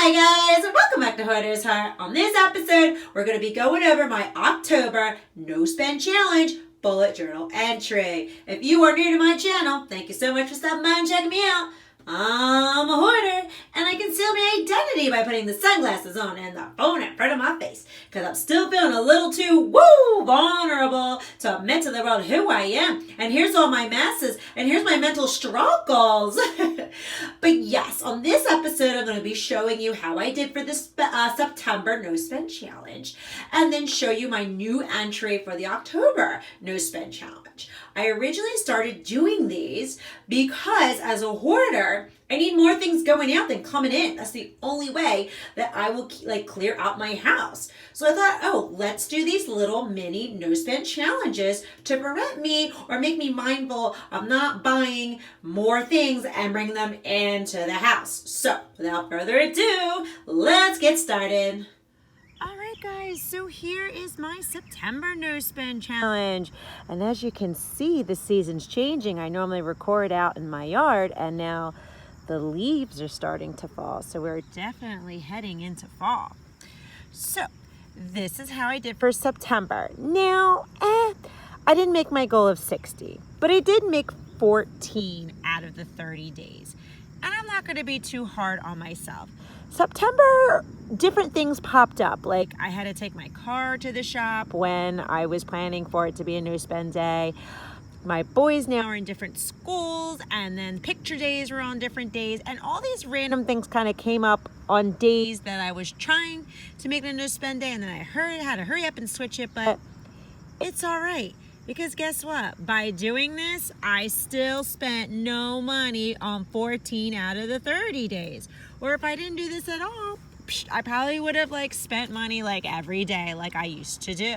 Hi guys, welcome back to Hoarders Heart. On this episode, we're going to be going over my October no spend challenge bullet journal entry. If you are new to my channel, thank you so much for stopping by and checking me out. I'm a hoarder, and I conceal my identity by putting the sunglasses on and the phone in front of my face, because I'm still feeling a little too vulnerable to admit to the world who I am. And here's all my messes, and here's my mental struggles. But yes, on this episode, I'm going to be showing you how I did for this September no spend challenge, and then show you my new entry for the October no spend challenge. I originally started doing these because as a hoarder, I need more things going out than coming in. That's the only way that I will clear out my house. So I thought, oh, let's do these little mini no spend challenges to prevent me or make me mindful of not buying more things and bringing them into the house. So without further ado, let's get started. Alright guys, so here is my September no spend challenge, and as you can see, the season's changing. I normally record out in my yard, and now the leaves are starting to fall, so we're definitely heading into fall. So this is how I did for September. Now I didn't make my goal of 60, but I did make 14 out of the 30 days, and I'm not going to be too hard on myself. September, different things popped up. Like I had to take my car to the shop when I was planning for it to be a no spend day. My boys now are in different schools, and then picture days were on different days, and all these random things kind of came up on days that I was trying to make it a no spend day, and then I had to hurry up and switch it, but it's all right. Because guess what? By doing this, I still spent no money on 14 out of the 30 days. Or if I didn't do this at all, I probably would have spent money every day like I used to do.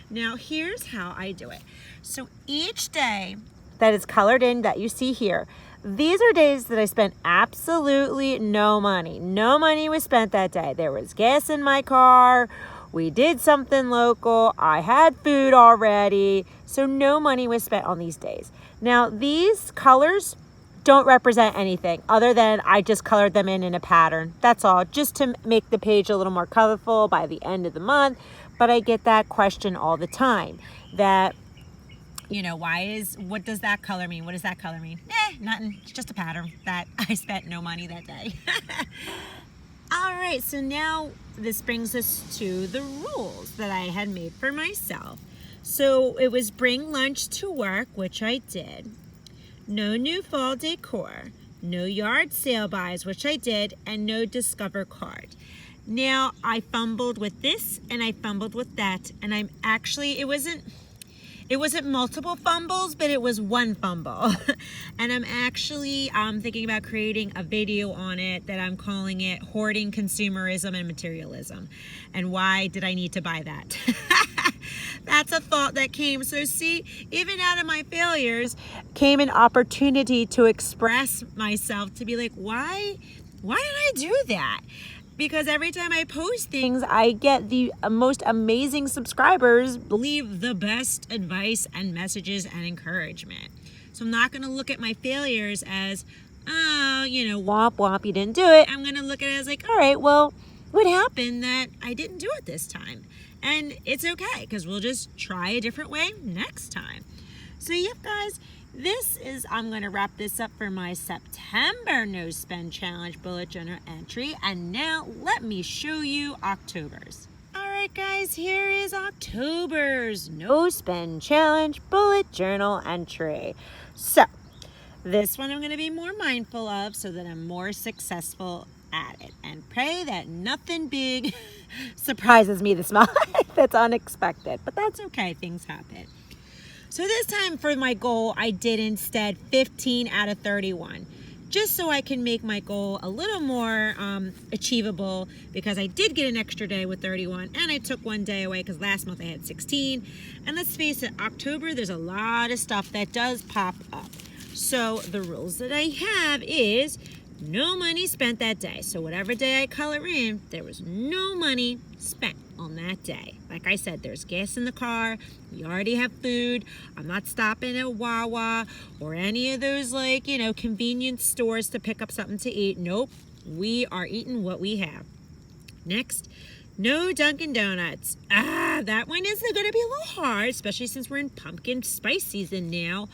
Now here's how I do it. So each day that is colored in that you see here, these are days that I spent absolutely no money. No money was spent that day. There was gas in my car. We did something local. I had food already. So no money was spent on these days. Now these colors don't represent anything other than I just colored them in a pattern. That's all, just to make the page a little more colorful by the end of the month. But I get that question all the time that, what does that color mean? What does that color mean? Nothing. It's just a pattern that I spent no money that day. All right, so now this brings us to the rules that I had made for myself. So it was bring lunch to work, which I did. No new fall decor. No yard sale buys, which I did. And no Discover card. Now, I fumbled with this and I fumbled with that. And it wasn't multiple fumbles, but it was one fumble. And I'm actually thinking about creating a video on it that I'm calling it Hoarding, Consumerism, and Materialism. And why did I need to buy that? That's a thought that came. So see, even out of my failures came an opportunity to express myself, to be like, why did I do that? Because every time I post things, I get the most amazing subscribers, leave the best advice and messages and encouragement. So I'm not going to look at my failures as, womp womp, you didn't do it. I'm going to look at it as all right, well, what happened that I didn't do it this time? And it's okay, because we'll just try a different way next time. So yep, guys, I'm going to wrap this up for my September no spend challenge bullet journal entry. And now let me show you October's. All right, guys, here is October's no spend challenge bullet journal entry. So this one I'm going to be more mindful of so that I'm more successful at it, and pray that nothing big surprises me this month that's unexpected, but that's okay, things happen. So this time for my goal, I did instead 15 out of 31, just so I can make my goal a little more achievable, because I did get an extra day with 31, and I took one day away because last month I had 16. And let's face it, October, there's a lot of stuff that does pop up. So the rules that I have is no money spent that day. So whatever day I color in, there was no money spent on that day. Like I said, there's gas in the car. We already have food. I'm not stopping at Wawa or any of those convenience stores to pick up something to eat. Nope. we are eating what we have. Next, no Dunkin' Donuts. That one is going to be a little hard, especially since we're in pumpkin spice season now.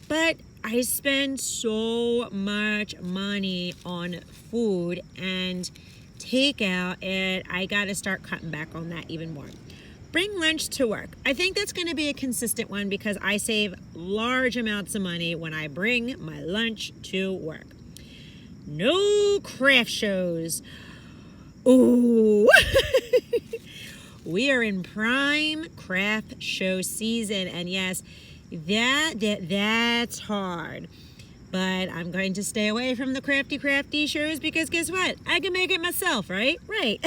But I spend so much money on food and takeout, and I got to start cutting back on that even more. Bring lunch to work. I think that's going to be a consistent one because I save large amounts of money when I bring my lunch to work. No craft shows. Ooh. We are in prime craft show season, and yes, that's hard. But I'm going to stay away from the crafty shows because guess what? I can make it myself, right? Right.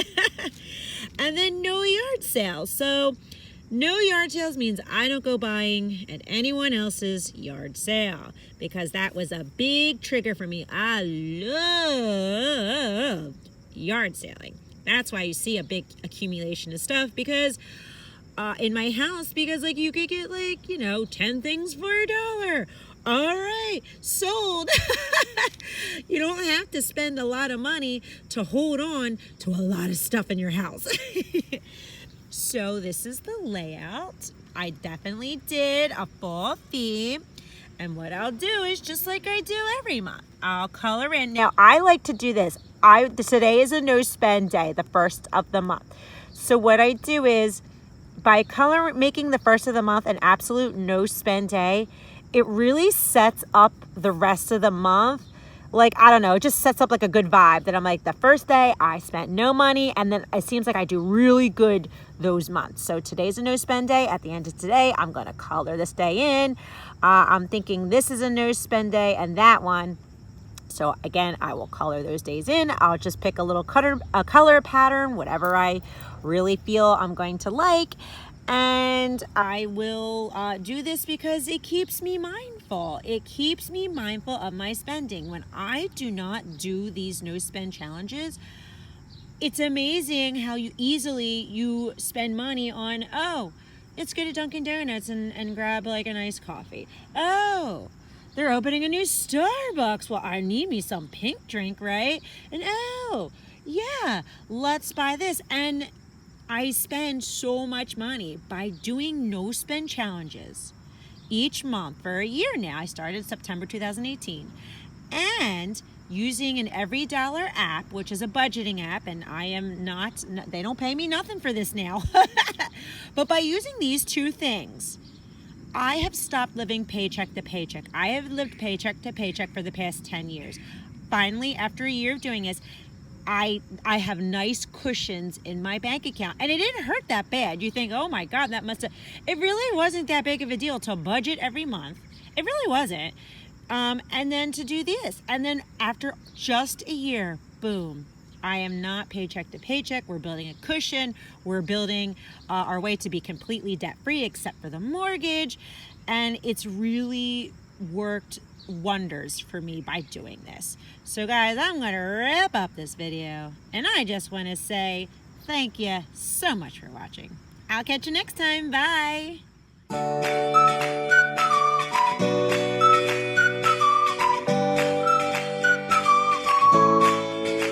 And then no yard sales. So no yard sales means I don't go buying at anyone else's yard sale because that was a big trigger for me. I love yard selling. That's why you see a big accumulation of stuff because in my house, because like you could get like, 10 things for $1. All right, sold. You don't have to spend a lot of money to hold on to a lot of stuff in your house. So this is the layout. I definitely did a fall theme. And what I'll do is just like I do every month, I'll color in. Now, I like to do this. Today is a no spend day, the first of the month. So what I do is by making the first of the month an absolute no spend day, it really sets up the rest of the month. Like, I don't know, it just sets up like a good vibe that I'm like, the first day I spent no money, and then it seems like I do really good those months. So today's a no spend day. At the end of today, I'm going to color this day in. I'm thinking this is a no spend day and that one. So again, I will color those days in. I'll just pick a color pattern, whatever I really feel I'm going to like. And I will do this because it keeps me mindful. It keeps me mindful of my spending. When I do not do these no spend challenges, it's amazing how you spend money on, let's go to Dunkin' Donuts and grab like a nice coffee. Oh, they're opening a new Starbucks. Well, I need me some pink drink, right? And let's buy this. And I spend so much money by doing no spend challenges each month for a year now. I started September 2018. And using an Every Dollar app, which is a budgeting app, and they don't pay me nothing for this now. But by using these two things, I have stopped living paycheck to paycheck. I have lived paycheck to paycheck for the past 10 years. Finally, after a year of doing this, I have nice cushions in my bank account, and it didn't hurt that bad. You think, oh my God, it really wasn't that big of a deal to budget every month. It really wasn't. And then to do this, and then after just a year, boom, I am not paycheck to paycheck. We're building a cushion. We're building our way to be completely debt-free except for the mortgage, and it's really worked wonders for me by doing this. So guys, I'm going to wrap up this video, and I just want to say thank you so much for watching. I'll catch you next time. Bye.